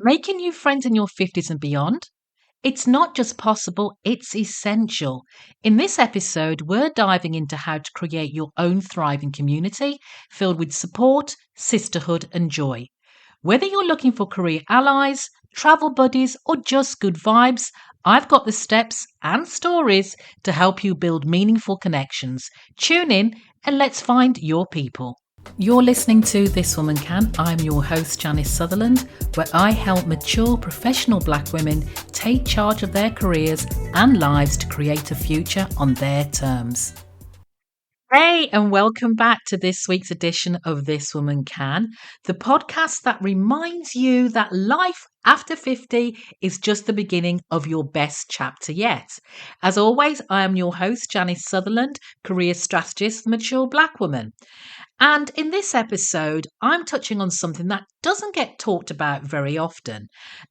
Making new friends in your 50s and beyond? It's not just possible, it's essential. In this episode, we're diving into how to create your own thriving community filled with support, sisterhood, and joy. Whether you're looking for career allies, travel buddies, or just good vibes, I've got the steps and stories to help you build meaningful connections. Tune in and let's find your people. You're listening to This Woman Can. I'm your host, Janice Sutherland, where I help mature professional Black women take charge of their careers and lives to create a future on their terms. Hey, and welcome back to this week's edition of This Woman Can, the podcast that reminds you that life after 50 is just the beginning of your best chapter yet. As always, I am your host, Janice Sutherland, career strategist, mature Black woman. And in this episode, I'm touching on something that doesn't get talked about very often.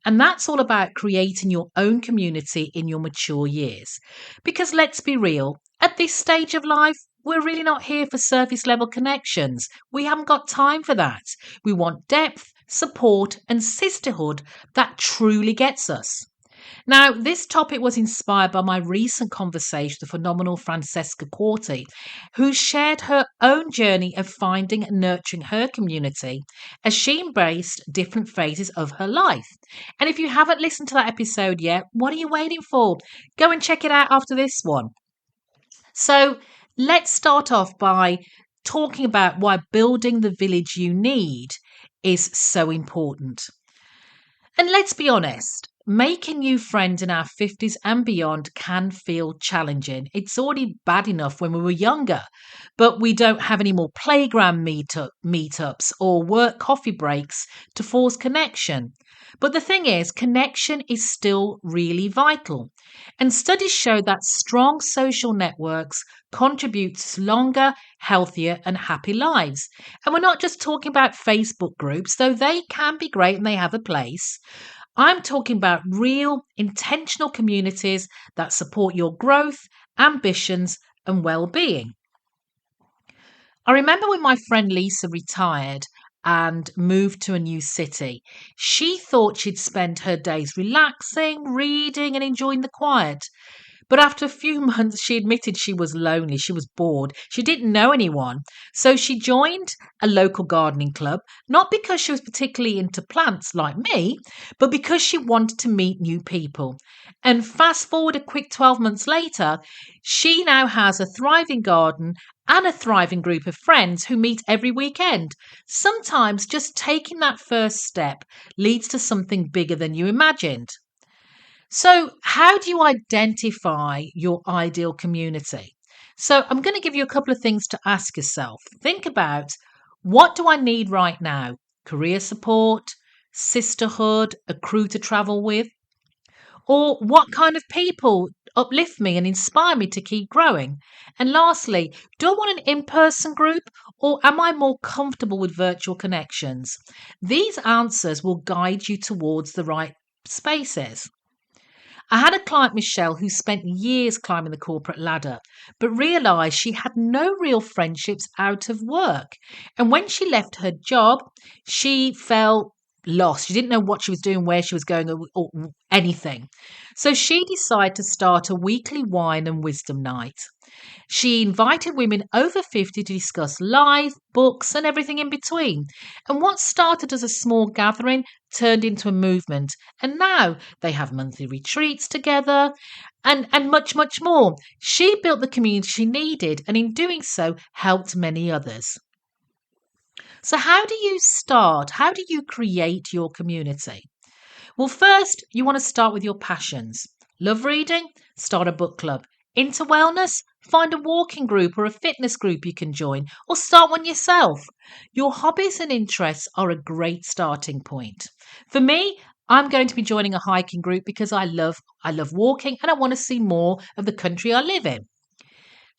And that's all about creating your own community in your mature years. Because let's be real, at this stage of life, we're really not here for surface level connections. We haven't got time for that. We want depth, support, and sisterhood that truly gets us. Now, this topic was inspired by my recent conversation with the phenomenal Francesca Quarti, who shared her own journey of finding and nurturing her community as she embraced different phases of her life. And if you haven't listened to that episode yet, what are you waiting for? Go and check it out after this one. So, let's start off by talking about why building the village you need is so important. And let's be honest, making new friends in our 50s and beyond can feel challenging. It's already bad enough when we were younger, but we don't have any more playground meetups or work coffee breaks to force connection. But the thing is, connection is still really vital. And studies show that strong social networks contribute to longer, healthier, and happy lives. And we're not just talking about Facebook groups, though they can be great and they have a place. I'm talking about real, intentional communities that support your growth, ambitions, and well being. I remember when my friend Lisa retired and moved to a new city. She thought she'd spend her days relaxing, reading, and enjoying the quiet. But after a few months, she admitted she was lonely. She was bored. She didn't know anyone. So she joined a local gardening club, not because she was particularly into plants like me, but because she wanted to meet new people. And fast forward a quick 12 months later, she now has a thriving garden and a thriving group of friends who meet every weekend. Sometimes just taking that first step leads to something bigger than you imagined. So, how do you identify your ideal community? So, I'm going to give you a couple of things to ask yourself. Think about, what do I need right now? Career support, sisterhood, a crew to travel with? Or what kind of people uplift me and inspire me to keep growing? And lastly, do I want an in person group, or am I more comfortable with virtual connections? These answers will guide you towards the right spaces. I had a client, Michelle, who spent years climbing the corporate ladder, but realised she had no real friendships out of work. And when she left her job, she felt lost. She didn't know what she was doing, where she was going, or anything. So she decided to start a weekly wine and wisdom night. She invited women over 50 to discuss life, books, and everything in between. And what started as a small gathering turned into a movement. And now they have monthly retreats together and much, much more. She built the community she needed, and in doing so, helped many others. So, how do you start? How do you create your community? Well, first, you want to start with your passions. Love reading? Start a book club. Into wellness? Find a walking group or a fitness group you can join, or start one yourself. Your hobbies and interests are a great starting point. For me, I'm going to be joining a hiking group because I love walking and I want to see more of the country I live in.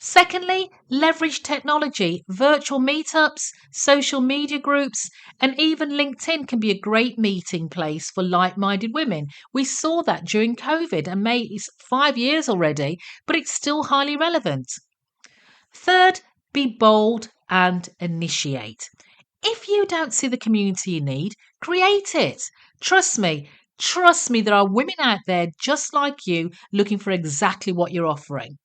Secondly, leverage technology. Virtual meetups, social media groups, and even LinkedIn can be a great meeting place for like minded women. We saw that during COVID, and it's 5 years already, but it's still highly relevant. Third, be bold and initiate. If you don't see the community you need, create it. Trust me, there are women out there just like you looking for exactly what you're offering.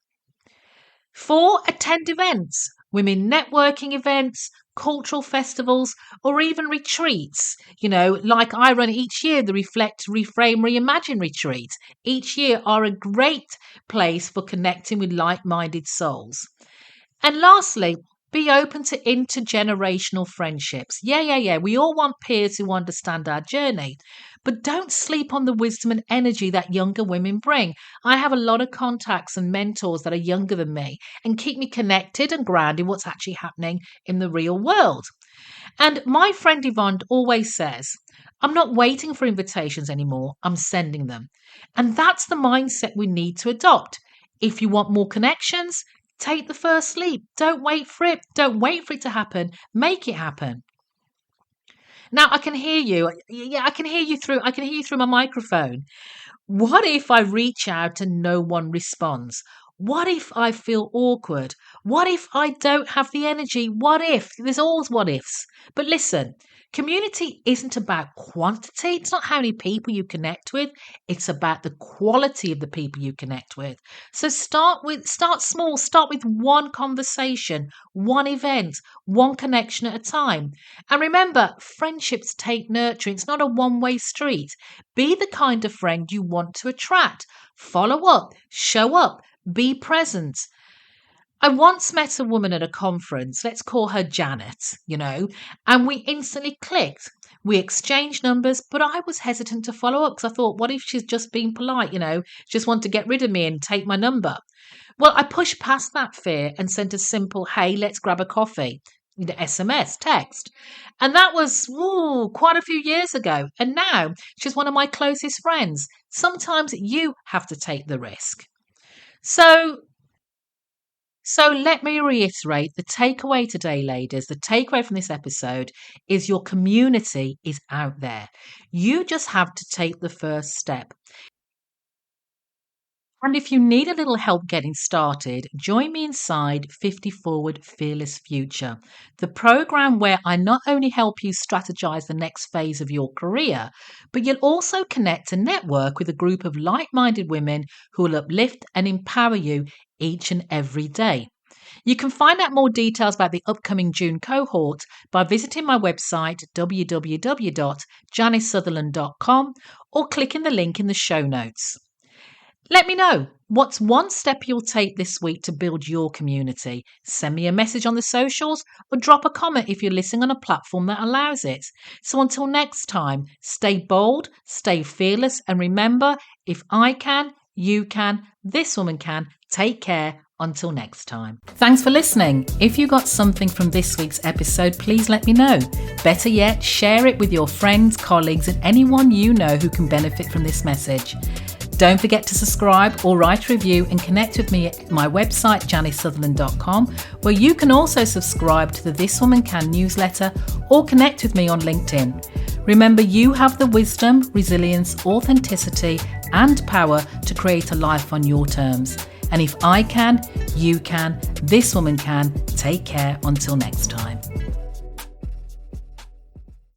4, attend events, women networking events, cultural festivals, or even retreats. Like I run each year, the Reflect, Reframe, Reimagine retreats. Each year are a great place for connecting with like minded souls. And lastly, be open to intergenerational friendships. Yeah. We all want peers who understand our journey, but don't sleep on the wisdom and energy that younger women bring. I have a lot of contacts and mentors that are younger than me and keep me connected and grounded in what's actually happening in the real world. And my friend Yvonne always says, I'm not waiting for invitations anymore, I'm sending them. And that's the mindset we need to adopt. If you want more connections, take the first leap. Don't wait for it. Don't wait for it to happen. Make it happen. Now I can hear you. Yeah, I can hear you through my microphone. What if I reach out and no one responds? What if I feel awkward? What if I don't have the energy? What if? There's always what ifs. But listen, community isn't about quantity. It's not how many people you connect with. It's about the quality of the people you connect with. So start small. Start with one conversation, one event, one connection at a time. And remember, friendships take nurturing. It's not a one-way street. Be the kind of friend you want to attract. Follow up, show up, be present. I once met a woman at a conference, let's call her Janet, and we instantly clicked. We exchanged numbers, but I was hesitant to follow up because I thought, what if she's just being polite, just want to get rid of me and take my number? Well, I pushed past that fear and sent a simple, hey, let's grab a coffee. SMS, text. And that was quite a few years ago. And now she's one of my closest friends. Sometimes you have to take the risk. So let me reiterate the takeaway today, ladies. The takeaway from this episode is your community is out there. You just have to take the first step. And if you need a little help getting started, join me inside 50 Forward Fearless Future, the program where I not only help you strategize the next phase of your career, but you'll also connect and network with a group of like-minded women who will uplift and empower you each and every day. You can find out more details about the upcoming June cohort by visiting my website www.janicesutherland.com or clicking the link in the show notes. Let me know, what's one step you'll take this week to build your community? Send me a message on the socials or drop a comment if you're listening on a platform that allows it. So until next time, stay bold, stay fearless, and remember, if I can, you can, this woman can. Take care. Until next time. Thanks for listening. If you got something from this week's episode, please let me know. Better yet, share it with your friends, colleagues, and anyone you know who can benefit from this message. Don't forget to subscribe or write a review and connect with me at my website, janicesutherland.com, where you can also subscribe to the This Woman Can newsletter or connect with me on LinkedIn. Remember, you have the wisdom, resilience, authenticity, and power to create a life on your terms. And if I can, you can, this woman can. Take care until next time.